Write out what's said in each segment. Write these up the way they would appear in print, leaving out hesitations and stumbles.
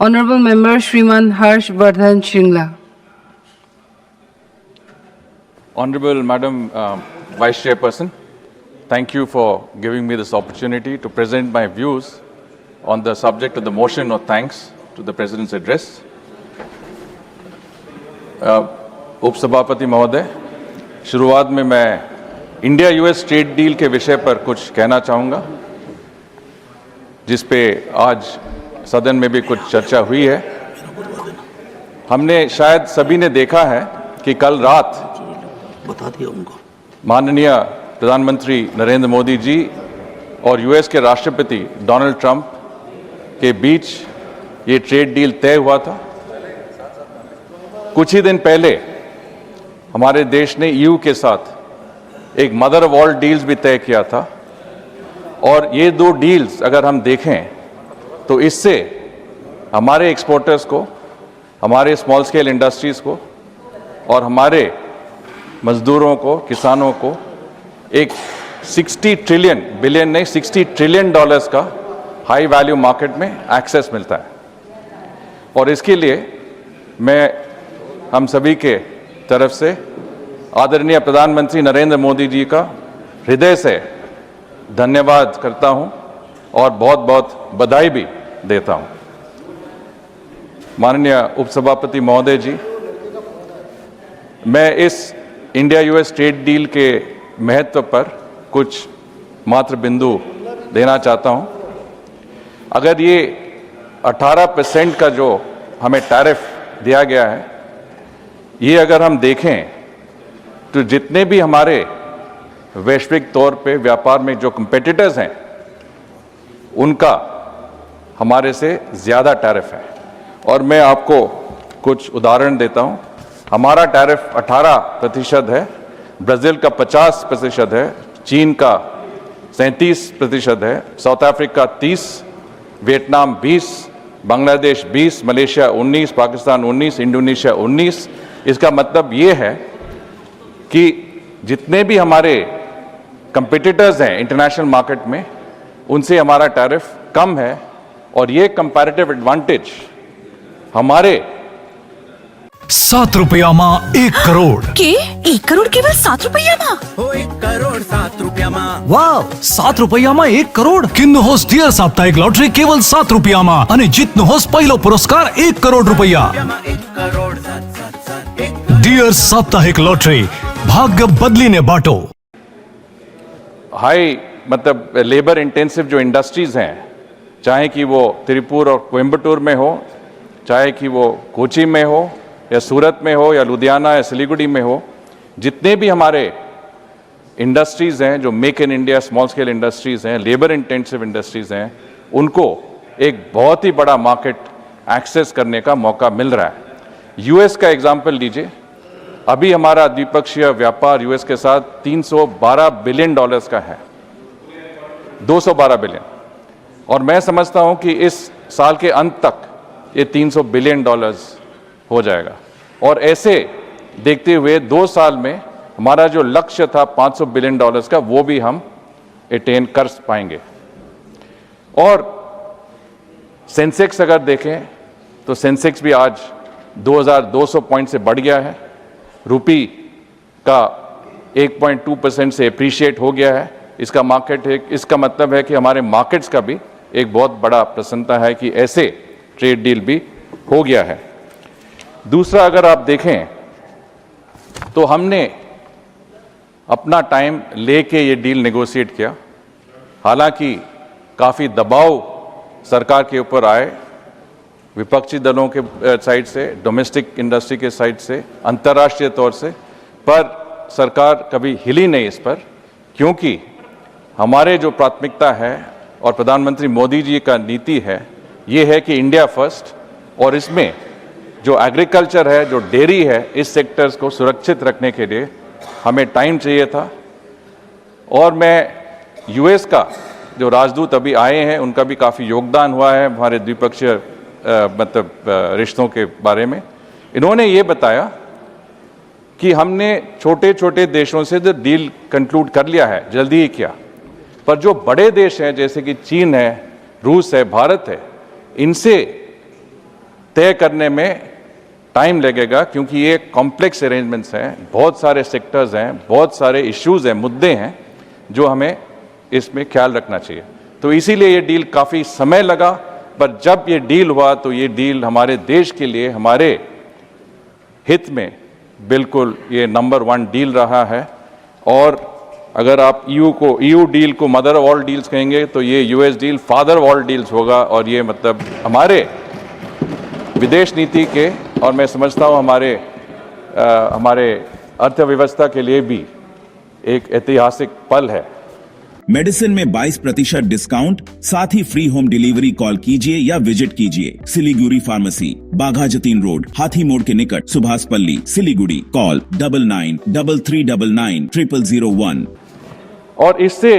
Honorable Member Shriman Harsh Vardhan Shringla. Honorable Madam Vice Chairperson, thank you for giving me this opportunity to present my views on the subject of the motion of thanks to the President's address. उपसभापति महोदय, शुरुआत में मैं India US trade deal के विषय पर कुछ कहना चाहूँगा, जिस पे आज सदन में भी कुछ चर्चा हुई है। हमने शायद सभी ने देखा है कि कल रात माननीय प्रधानमंत्री नरेंद्र मोदी जी और यूएस के राष्ट्रपति डोनाल्ड ट्रंप के बीच ये ट्रेड डील तय हुआ था। कुछ ही दिन पहले हमारे देश ने ईयू के साथ एक मदर ऑफ ऑल डील्स भी तय किया था, और ये दो डील्स अगर हम देखें तो इससे हमारे एक्सपोर्टर्स को, हमारे स्मॉल स्केल इंडस्ट्रीज को और हमारे मजदूरों को, किसानों को एक 60 ट्रिलियन डॉलर्स का हाई वैल्यू मार्केट में एक्सेस मिलता है। और इसके लिए मैं हम सभी के तरफ से आदरणीय प्रधानमंत्री नरेंद्र मोदी जी का हृदय से धन्यवाद करता हूं और बहुत बहुत बधाई भी देता हूं। माननीय उपसभापति महोदय जी, मैं इस इंडिया यूएस ट्रेड डील के महत्व पर कुछ मात्र बिंदु देना चाहता हूं। अगर ये 18% का जो हमें टैरिफ दिया गया है, ये अगर हम देखें तो जितने भी हमारे वैश्विक तौर पे व्यापार में जो कंपेटिटर्स हैं, उनका हमारे से ज़्यादा टैरिफ है। और मैं आपको कुछ उदाहरण देता हूं। हमारा टैरिफ 18% है, ब्राज़ील का 50% है, चीन का 37% है, south Africa 30%, Vietnam 20%, Bangladesh 20%, Malaysia 19%, Pakistan 19%, Indonesia 19%। इसका मतलब ये है कि जितने भी हमारे कंपिटिटर्स हैं इंटरनेशनल मार्केट में, उनसे हमारा टैरिफ कम है, और ये कंपैरेटिव एडवांटेज हमारे 7 રૂપિયામાં 1 કરોડ કે 1 કરોડ કેવલ 7 રૂપિયામાં? हो 1 करोड़ 7 रुपयाમાં। વાવ, 7 રૂપિયામાં 1 કરોડ. કિન્નુ હોસ ડિયર સાપ્તાહિક લોટરી કેવલ 7 રૂપિયામાં અને જીતનો હોસ પહેલો પુરસ્કાર 1 કરોડ રૂપિયા. 1 करोड़ 7 ડિયર સાપ્તાહિક લોટરી, ભાગ્ય બદલીને બાટો. हाई मतलब लेबर इंटेंसिव जो इंडस्ट्रीज़ हैं, चाहे कि वो तिरुपुर और कोयम्बटूर में हो, चाहे कि वो कोची में हो या सूरत में हो या लुधियाना या सिलीगुड़ी में हो, जितने भी हमारे इंडस्ट्रीज़ हैं जो make in India small scale industries हैं, लेबर इंटेंसिव इंडस्ट्रीज़ हैं, उनको एक बहुत ही बड़ा मार्केट एक्सेस करने का मौका मिल रहा है। यूएस का एग्जाम्पल लीजिए। अभी हमारा द्विपक्षीय व्यापार यूएस के साथ 312 बिलियन डॉलर्स का है, 212 बिलियन, और मैं समझता हूं कि इस साल के अंत तक ये 300 बिलियन डॉलर्स हो जाएगा। और ऐसे देखते हुए 2 साल में हमारा जो लक्ष्य था 500 बिलियन डॉलर्स का, वो भी हम अटेन कर पाएंगे। और सेंसेक्स अगर देखें तो सेंसेक्स भी आज 2200 पॉइंट से बढ़ गया है, रुपी का 1.2% से एप्रिशिएट हो गया है। इसका मार्केट है, इसका मतलब है कि हमारे मार्केट्स का भी एक बहुत बड़ा प्रसन्नता है कि ऐसे ट्रेड डील भी हो गया है। दूसरा, अगर आप देखें तो हमने अपना टाइम लेके ये डील नेगोशिएट किया। हालांकि काफ़ी दबाव सरकार के ऊपर आए, विपक्षी दलों के साइड से, डोमेस्टिक इंडस्ट्री के साइड से, अंतर्राष्ट्रीय तौर से, पर सरकार कभी हिली नहीं इस पर, क्योंकि हमारे जो प्राथमिकता है और प्रधानमंत्री मोदी जी का नीति है, ये है कि इंडिया फर्स्ट, और इसमें जो एग्रीकल्चर है, जो डेयरी है, इस सेक्टर्स को सुरक्षित रखने के लिए हमें टाइम चाहिए था। और मैं यूएस का जो राजदूत अभी आए हैं, उनका भी काफ़ी योगदान हुआ है हमारे द्विपक्षीय रिश्तों के बारे में। इन्होंने ये बताया कि हमने छोटे छोटे देशों से जो डील कंक्लूड कर लिया है, जल्दी ही किया, पर जो बड़े देश हैं जैसे कि चीन है, रूस है, भारत है, इनसे तय करने में टाइम लगेगा, क्योंकि ये कॉम्प्लेक्स अरेंजमेंट्स हैं, बहुत सारे सेक्टर्स हैं, बहुत सारे इश्यूज हैं, मुद्दे हैं जो हमें इसमें ख्याल रखना चाहिए। तो इसीलिए ये डील काफ़ी समय लगा, पर जब ये डील हुआ तो ये डील हमारे देश के लिए, हमारे हित में बिल्कुल ये नंबर 1 डील रहा है। और अगर आप ईयू डील को मदर ऑफ ऑल डील्स कहेंगे तो ये US deal father of all deals होगा। और ये मतलब हमारे विदेश नीति के, और मैं समझता हूँ हमारे अर्थव्यवस्था के लिए भी एक ऐतिहासिक पल है। मेडिसिन में 22% डिस्काउंट, साथ ही फ्री होम डिलीवरी। कॉल कीजिए या विजिट कीजिए सिलीगुड़ी फार्मेसी, बाघा जतीन रोड, हाथी मोड़ के निकट, सुभाष पल्ली, सिलीगुड़ी। कॉल 9933990001। और इससे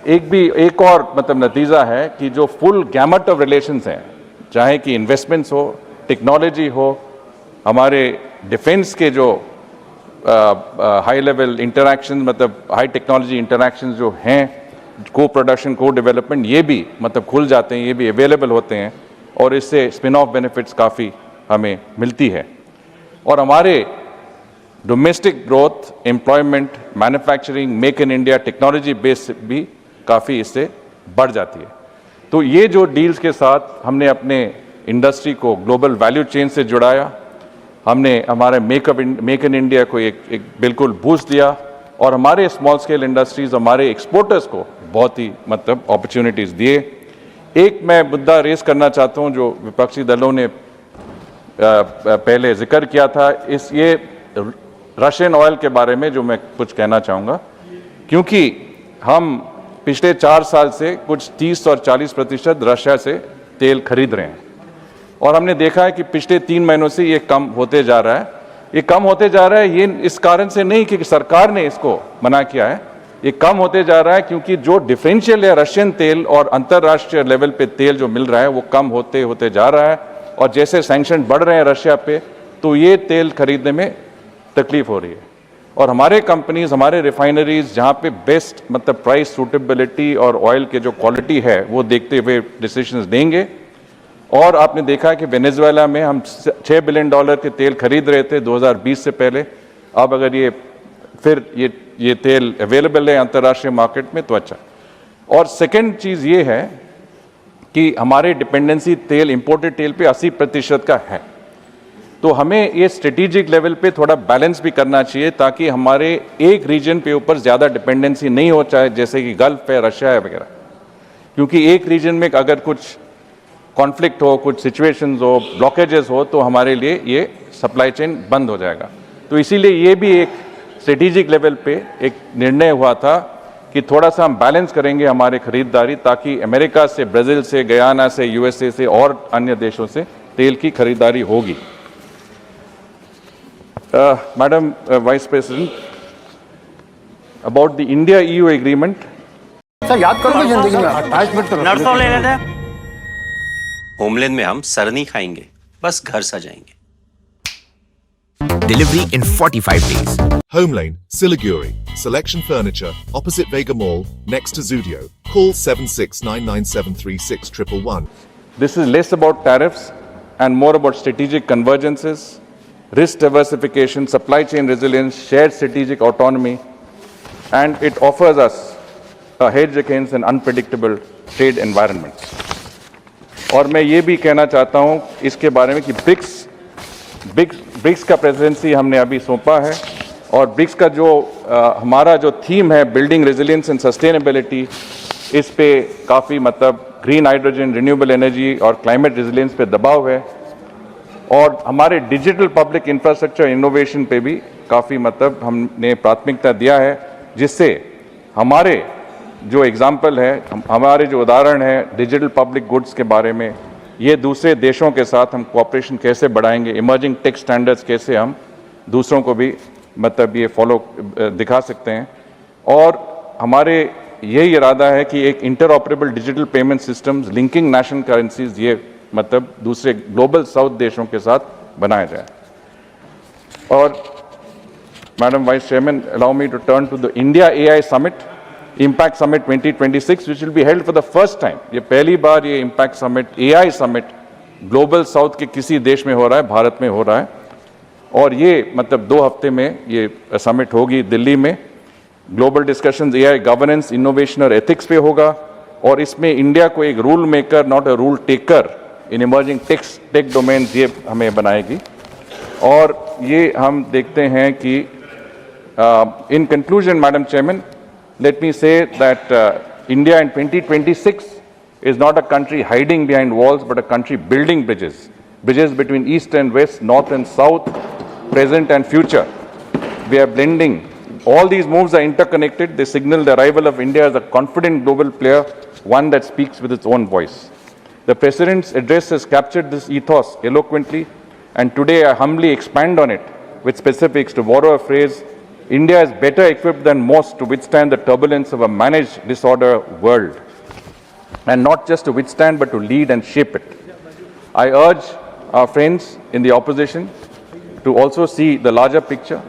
एक और मतलब नतीजा है कि जो फुल गैमट ऑफ रिलेशंस हैं, चाहे कि इन्वेस्टमेंट्स हो, टेक्नोलॉजी हो, हमारे डिफेंस के जो हाई लेवल इंटरैक्शन, मतलब हाई टेक्नोलॉजी इंटरैक्शन जो हैं, को प्रोडक्शन, को डेवलपमेंट, ये भी मतलब खुल जाते हैं, ये भी अवेलेबल होते हैं। और इससे स्पिन ऑफ बेनिफिट्स काफ़ी हमें मिलती है। और हमारे domestic growth, employment, manufacturing, make in India, technology base भी काफ़ी इससे बढ़ जाती है। तो ये जो डील्स के साथ हमने अपने इंडस्ट्री को ग्लोबल वैल्यू चेन से जुड़ाया, हमने हमारे मेक इन इंडिया को एक बिल्कुल बूस्ट दिया, और हमारे स्मॉल स्केल इंडस्ट्रीज, हमारे एक्सपोर्टर्स को बहुत ही मतलब अपॉर्चुनिटीज़ दिए। एक मैं मुद्दा रेस करना चाहता हूं जो विपक्षी दलों ने पहले जिक्र किया था, ये रशियन ऑयल के बारे में जो मैं कुछ कहना चाहूँगा, क्योंकि हम पिछले 4 साल से कुछ 30 और 40% रशिया से तेल खरीद रहे हैं। और हमने देखा है कि पिछले 3 महीनों से ये कम होते जा रहा है। ये कम होते जा रहा है, ये इस कारण से नहीं कि सरकार ने इसको मना किया है, ये कम होते जा रहा है क्योंकि जो डिफरेंशियल है रशियन तेल और अंतर्राष्ट्रीय लेवल पे तेल जो मिल रहा है वो कम होते होते जा रहा है। और जैसे सैंक्शन बढ़ रहे हैं रशिया पे, तो ये तेल खरीदने में तकलीफ हो रही है। और हमारे कंपनीज, हमारे रिफाइनरीज जहाँ पे बेस्ट मतलब प्राइस सूटेबिलिटी और ऑयल के जो क्वालिटी है वो देखते हुए डिसीजंस देंगे। और आपने देखा कि वेनेजुएला में हम $6 बिलियन के तेल खरीद रहे थे 2020 से पहले। अब अगर ये तेल अवेलेबल है अंतर्राष्ट्रीय मार्केट में तो अच्छा। और सेकंड चीज़ ये है कि हमारे डिपेंडेंसी तेल, इंपोर्टेड तेल पे 80% का है। तो हमें ये स्ट्रेटेजिक लेवल पे थोड़ा बैलेंस भी करना चाहिए ताकि हमारे एक रीजन पे ऊपर ज़्यादा डिपेंडेंसी नहीं हो, चाहे जैसे कि गल्फ है, रशिया है वगैरह। क्योंकि एक रीजन में अगर कुछ कॉन्फ्लिक्ट हो, कुछ सिचुएशंस हो, ब्लॉकेजेस हो, तो हमारे लिए ये सप्लाई चेन बंद हो जाएगा। तो इसीलिए ये भी एक स्ट्रेटेजिक लेवल पे एक निर्णय हुआ था कि थोड़ा सा हम बैलेंस करेंगे हमारे खरीदारी, ताकि अमेरिका से, ब्राज़ील से, गयाना से, यूएसए से और अन्य देशों से तेल की खरीदारी होगी। Madam vice president, about the India EU agreement. Sir याद करोगे जिंदगी में 28 मिनट तो नर्सों ले लेते हैं। होमलैंड में हम सर नहीं खाएंगे, बस घर सजाएंगे। Delivery in 45 days. Homelane, Siliguri. Selection Furniture, opposite Vega Mall, next to Zudio. Call 7699736111. This is less about tariffs and more about strategic convergences, risk diversification, supply chain resilience, shared strategic autonomy, and it offers us a hedge against an unpredictable trade environment. और मैं ये भी कहना चाहता हूँ इसके बारे में कि ब्रिक्स का प्रेसिडेंसी हमने अभी सौंपा है, और ब्रिक्स का जो हमारा जो थीम है बिल्डिंग रेजिलियंस एंड सस्टेनेबिलिटी, इस पे काफ़ी मतलब ग्रीन हाइड्रोजन, रिन्यूएबल एनर्जी और क्लाइमेट रेजिलियंस पे दबाव है। और हमारे डिजिटल पब्लिक इंफ्रास्ट्रक्चर इनोवेशन पे भी काफ़ी मतलब हमने प्राथमिकता दिया है, जिससे हमारे जो एग्जाम्पल है, हमारे जो उदाहरण है डिजिटल पब्लिक गुड्स के बारे में, ये दूसरे देशों के साथ हम कोऑपरेशन कैसे बढ़ाएंगे, इमर्जिंग टेक स्टैंडर्ड्स कैसे हम दूसरों को भी मतलब ये फॉलो दिखा सकते हैं। और हमारे यही इरादा है कि एक interoperable digital payment systems linking national currencies ये मतलब दूसरे ग्लोबल साउथ देशों के साथ बनाया जाए। और madam vice chairman, allow me to turn to the India AI summit, impact summit 2026 which will be held for the first time. ये पहली बार ये impact summit, AI summit global south के किसी देश में हो रहा है, भारत में हो रहा है। और ये मतलब 2 हफ्ते में ये समिट होगी दिल्ली में। Global discussions AI governance, innovation और एथिक्स पे होगा, और इसमें इंडिया को एक rule maker not a rule taker in emerging tech domains ये हमें बनाएगी। और ये हम देखते हैं कि in conclusion madam chairman, let me say that India in 2026 is not a country hiding behind walls, but a country building bridges. Bridges between East and West, North and South, present and future. We are blending. All these moves are interconnected. They signal the arrival of India as a confident global player, one that speaks with its own voice. The President's address has captured this ethos eloquently, and today I humbly expand on it with specifics. To borrow a phrase, India is better equipped than most to withstand the turbulence of a managed disorder world. And not just to withstand, but to lead and shape it. I urge our friends in the opposition to also see the larger picture.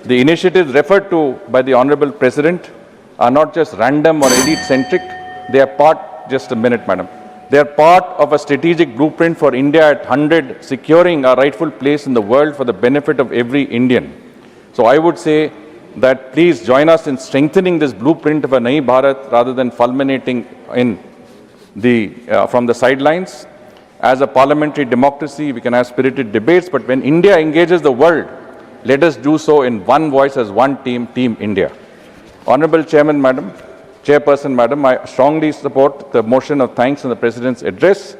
The initiatives referred to by the Honorable President are not just random or elite-centric. They are part, just a minute, madam. They are part of a strategic blueprint for India at 100, securing our rightful place in the world for the benefit of every Indian. So I would say that please join us in strengthening this blueprint of a Nai Bharat rather than fulminating in from the sidelines. As a parliamentary democracy, we can have spirited debates, but when India engages the world, let us do so in one voice as one team, Team India. Honorable Chairperson, Madam, I strongly support the motion of thanks in the President's address.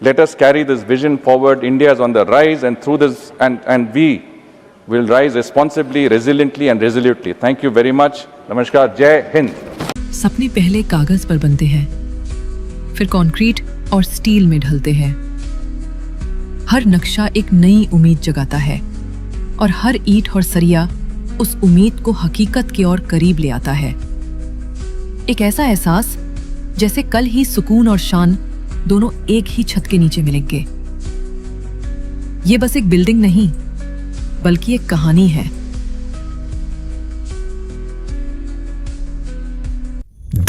Let us carry this vision forward. India is on the rise, and through this, and we will rise responsibly, resiliently and resolutely. Thank you very much. Namaskar. Jai Hind. सपने पहले कागज पर बनते हैं, फिर concrete और steel में ढलते हैं। हर नक्शा एक नई उम्मीद जगाता है, और हर ईंट और सरिया उस उम्मीद को हकीकत के और करीब ले आता है। एक ऐसा एहसास जैसे कल ही सुकून और शान दोनों एक ही छत के नीचे मिलेंगे। ये बस एक बिल्डिंग नहीं, बल्कि एक कहानी है।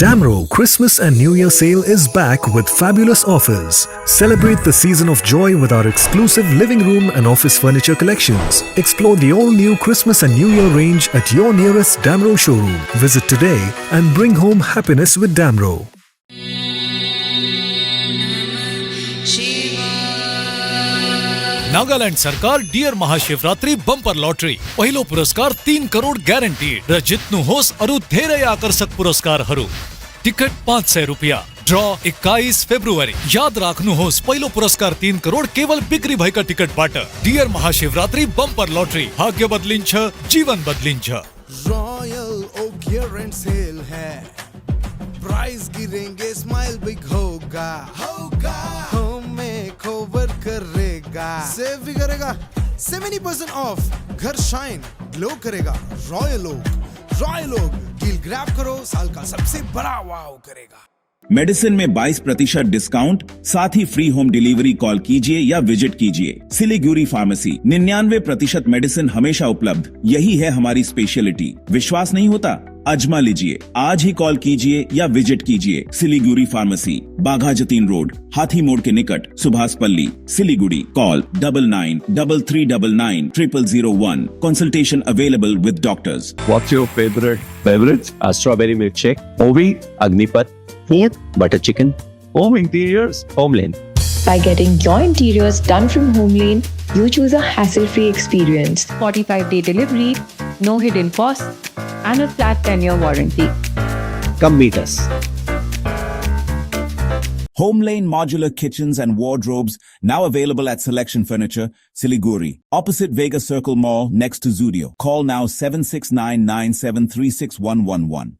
Damro Christmas and New Year sale is back with fabulous offers. Celebrate the season of joy with our exclusive living room and office furniture collections. Explore the all-new Christmas and New Year range at your nearest Damro showroom. Visit today and bring home happiness with Damro. Nagaland सरकार dear Mahashivratri bumper lottery पहिलो पुरस्कार 3 करोड़ ग्यारेंटीड र जित्नु होस् अरु धेरै आकर्षक पुरस्कारहरू। Ticket 500 रुपैयाँ। ड्र 21 फेब्रुअरी। याद राख्नुहोस् पहिलो पुरस्कार 3 करोड़ केवल बिक्री भएका टिकटबाट। डियर महाशिवरात्रि बंपर लॉटरी, भाग्य बदलिन्छ, जीवन बदलिन्छ। Royal Oak year and cell है, प्राइस गिरेंगे, स्माइल बिग होगा, होम मेकओवर करेगा, सेव भी करेगा, 70% ऑफ, घर शाइन ग्लो करेगा। रॉयल ओक डील ग्रैब करो, साल का सबसे बड़ा वाव करेगा। मेडिसिन में 22% डिस्काउंट, साथ ही फ्री होम डिलीवरी कॉल कीजिए या विजिट कीजिए। सिलीगुड़ी फार्मेसी, 99% मेडिसिन हमेशा उपलब्ध, यही है हमारी स्पेशलिटी। विश्वास नहीं होता? अजमा लीजिए। आज ही कॉल कीजिए या विजिट कीजिए। सिलीगुड़ी फार्मेसी, बाघा जतीन रोड, हाथी मोड़ के निकट, सुभाष पल्ली, Siliguri. Call 9933990001। Consultation available with doctors. What's your favorite beverage? A strawberry milkshake. Ovi, Agnipat. Food, butter chicken. Home interiors, Homeland. By getting your interiors done from Homeland, you choose a hassle-free experience. 45-day delivery, no hidden costs, and a flat 10-year warranty. Come meet us. Homelane Modular Kitchens and Wardrobes, now available at Selection Furniture, Siliguri, opposite Vega Circle Mall, next to Zudio. Call now 7699736111.